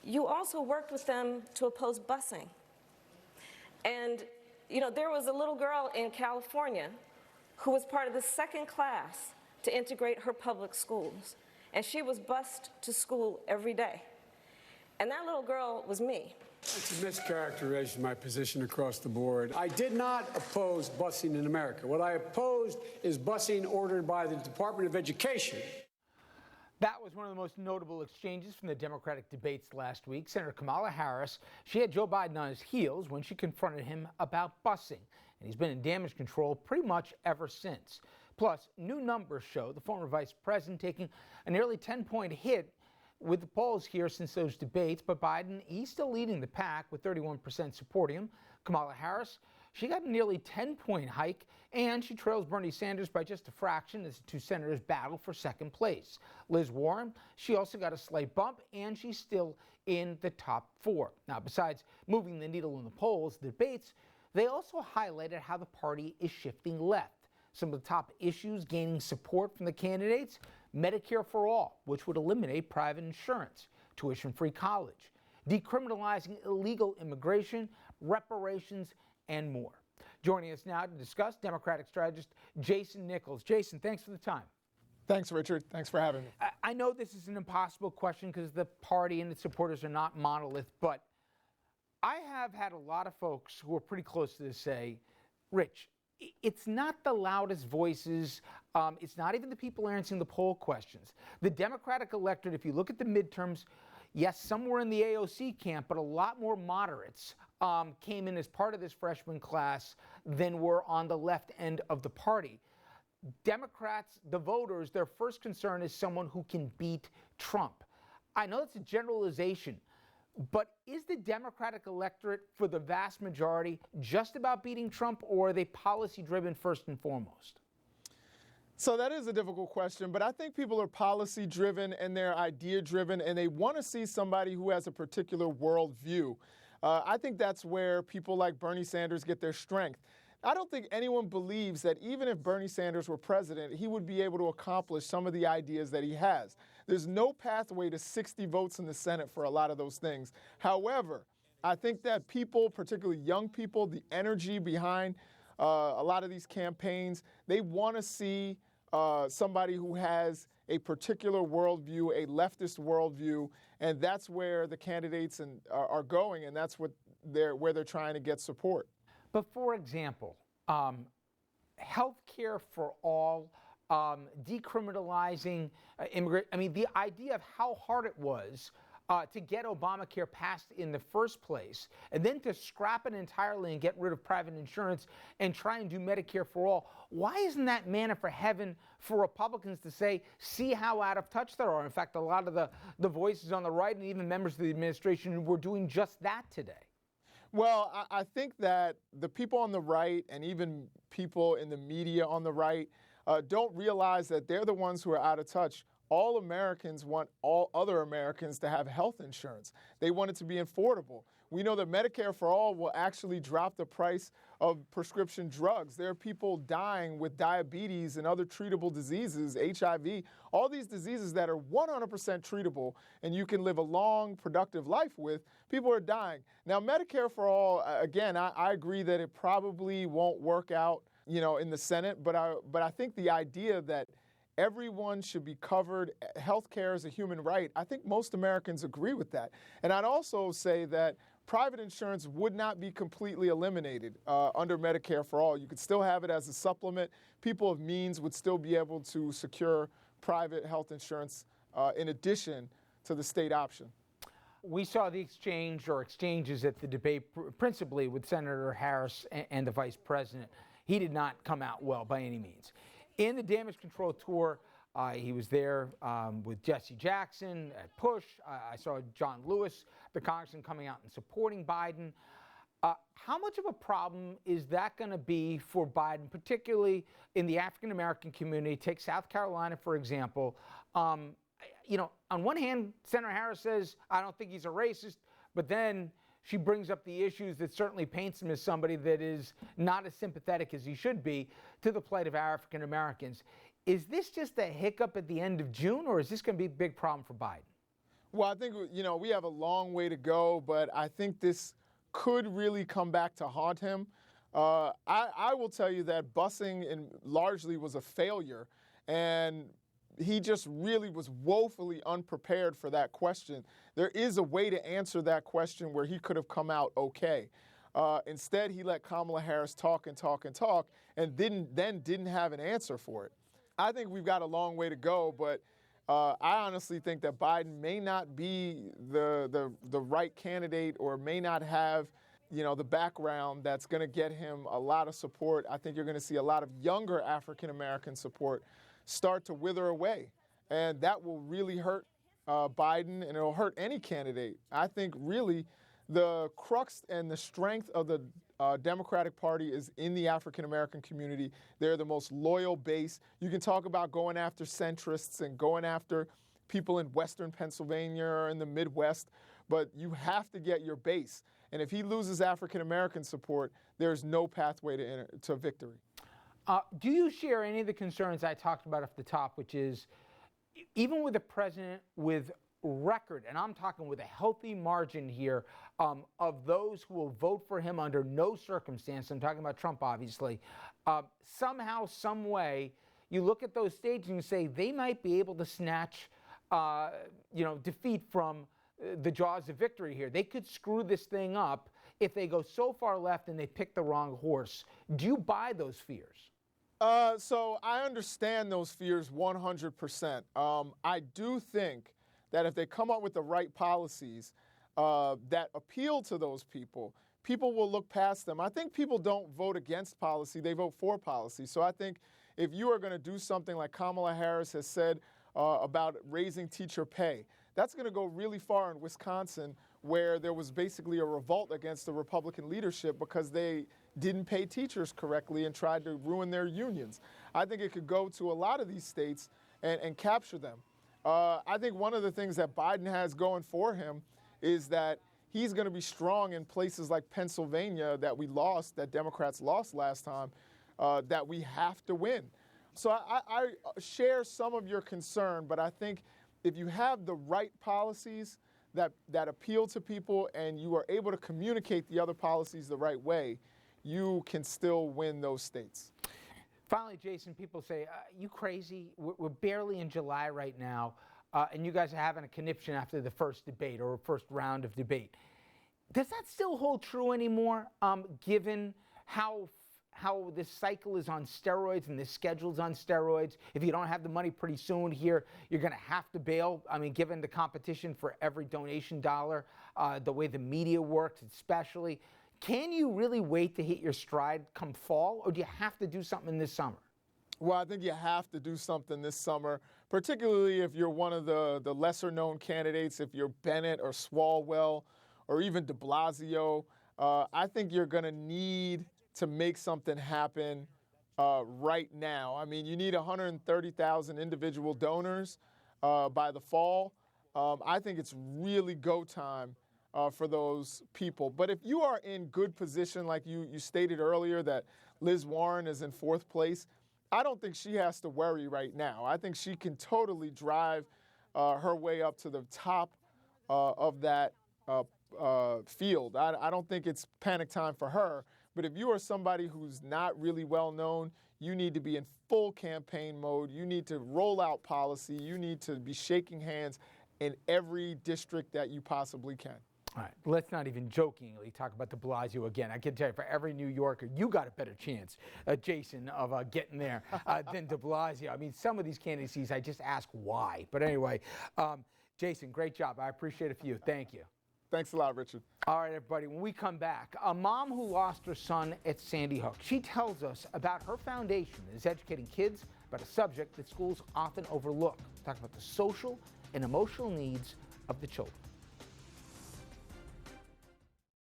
you also worked with them to oppose busing. And, you know, there was a little girl in California who was part of the second class to integrate her public schools. And she was bused to school every day. And that little girl was me. It's a mischaracterization of my position across the board. I did not oppose busing in America. What I opposed is busing ordered by the Department of Education. That was one of the most notable exchanges from the Democratic debates last week. Senator Kamala Harris, she had Joe Biden on his heels when she confronted him about busing. And he's been in damage control pretty much ever since. Plus, new numbers show the former vice president taking a nearly 10-point hit with the polls here since those debates, but Biden, he's still leading the pack with 31% supporting him. Kamala Harris, she got a nearly 10-point hike, and she trails Bernie Sanders by just a fraction as the two senators battle for second place. Liz Warren, she also got a slight bump, and she's still in the top 4. Now, besides moving the needle in the polls, the debates, they also highlighted how the party is shifting left. Some of the top issues gaining support from the candidates: Medicare for all, which would eliminate private insurance, tuition-free college, decriminalizing illegal immigration, reparations, and more. Joining us now to discuss, Democratic strategist Jason Nichols. Jason, thanks for the time. Thanks, Richard. Thanks for having me. I know this is an impossible question because the party and its supporters are not monolith, but I have had a lot of folks who are pretty close to this say, Rich, it's not the loudest voices. It's not even the people answering the poll questions. The Democratic electorate, if you look at the midterms, yes, some were in the AOC camp, but a lot more moderates came in as part of this freshman class than were on the left end of the party. Democrats, the voters, their first concern is someone who can beat Trump. I know it's a generalization, but is the Democratic electorate, for the vast majority, just about beating Trump, or are they policy-driven first and foremost? So that is a difficult question, but I think people are policy-driven and they're idea-driven, and they want to see somebody who has a particular worldview. I think that's where people like Bernie Sanders get their strength. I don't think anyone believes that even if Bernie Sanders were president, he would be able to accomplish some of the ideas that he has. There's no pathway to 60 votes in the Senate for a lot of those things. However, I think that people, particularly young people, the energy behind a lot of these campaigns, they want to see somebody who has a particular worldview, a leftist worldview, and that's where the candidates are going, and that's where they're trying to get support. But for example, health care for all, decriminalizing immigrant. I mean, the idea of how hard it was to get Obamacare passed in the first place, and then to scrap it entirely and get rid of private insurance and try and do Medicare for all. Why isn't that manna for heaven for Republicans to say, see how out of touch they are? In fact, a lot of the voices on the right and even members of the administration were doing just that today. Well, I think that the people on the right and even people in the media on the right don't realize that they're the ones who are out of touch. All Americans want all other Americans to have health insurance. They want it to be affordable. We know that Medicare for all will actually drop the price of prescription drugs. There are people dying with diabetes and other treatable diseases, HIV, all these diseases that are 100% treatable and you can live a long, productive life with. People are dying. Now, Medicare for all, again, I agree that it probably won't work out, in the Senate, but I think the idea that everyone should be covered, healthcare is a human right, I think most Americans agree with that. And I'd also say that private insurance would not be completely eliminated under Medicare for all. You could still have it as a supplement. People of means would still be able to secure private health insurance in addition to the state option. We saw the exchanges at the debate, principally with Senator Harris and the vice president. He did not come out well by any means. In the damage control tour, he was there with Jesse Jackson at Push. I saw John Lewis, the congressman, coming out and supporting Biden. How much of a problem is that going to be for Biden, particularly in the African-American community? Take South Carolina, for example. On one hand, Senator Harris says, I don't think he's a racist, but then she brings up the issues that certainly paints him as somebody that is not as sympathetic as he should be to the plight of African Americans. Is this just a hiccup at the end of June, or is this going to be a big problem for Biden? Well, I think, we have a long way to go, but I think this could really come back to haunt him. I will tell you that busing largely was a failure, and he just really was woefully unprepared for that question. There is a way to answer that question where he could have come out okay. Instead, he let Kamala Harris talk and talk and talk, and then didn't have an answer for it. I think we've got a long way to go, but I honestly think that Biden may not be the right candidate, or may not have, the background that's going to get him a lot of support. I think you're going to see a lot of younger African-American support start to wither away. And that will really hurt Biden, and it'll hurt any candidate. I think really the crux and the strength of the Democratic Party is in the African-American community. They're the most loyal base. You can talk about going after centrists and going after people in Western Pennsylvania or in the Midwest, but you have to get your base. And if he loses African-American support, there's no pathway to victory. Do you share any of the concerns I talked about at the top, which is even with a president with record, and I'm talking with a healthy margin here, of those who will vote for him under no circumstance, I'm talking about Trump obviously, somehow, some way, you look at those states and you say they might be able to snatch defeat from the jaws of victory here. They could screw this thing up if they go so far left and they pick the wrong horse. Do you buy those fears? So I understand those fears 100%. I do think that if they come up with the right policies that appeal to those people, people will look past them. I think people don't vote against policy, they vote for policy. So I think if you are going to do something like Kamala Harris has said about raising teacher pay, that's going to go really far in Wisconsin, where there was basically a revolt against the Republican leadership because they didn't pay teachers correctly and tried to ruin their unions. I think it could go to a lot of these states and capture them. I think one of the things that Biden has going for him is that he's going to be strong in places like Pennsylvania that Democrats lost last time, that we have to win. So I share some of your concern, but I think if you have the right policies that appeal to people and you are able to communicate the other policies the right way, you can still win those states. Finally, Jason, people say, you crazy? We're barely in July right now, and you guys are having a conniption after the first debate or first round of debate. Does that still hold true anymore, given how this cycle is on steroids and this schedule's on steroids? If you don't have the money pretty soon here, you're going to have to bail. I mean, given the competition for every donation dollar, the way the media works especially, can you really wait to hit your stride come fall, or do you have to do something this summer? Well, I think you have to do something this summer, particularly if you're one of the lesser-known candidates, if you're Bennett or Swalwell or even de Blasio. I think you're going to need to make something happen right now. I mean, you need 130,000 individual donors by the fall. I think it's really go time for those people. But if you are in good position, like you stated earlier, that Liz Warren is in fourth place, I don't think she has to worry right now. I think she can totally drive her way up to the top of that field. I don't think it's panic time for her. But if you are somebody who's not really well known, you need to be in full campaign mode. You need to roll out policy. You need to be shaking hands in every district that you possibly can. All right, let's not even jokingly talk about de Blasio again. I can tell you, for every New Yorker, you got a better chance, Jason, of getting there than de Blasio. I mean, some of these candidacies, I just ask why. But anyway, Jason, great job. I appreciate it for you. Thank you. Thanks a lot, Richard. All right, everybody, when we come back, a mom who lost her son at Sandy Hook. She tells us about her foundation that is educating kids about a subject that schools often overlook. Talk about the social and emotional needs of the children.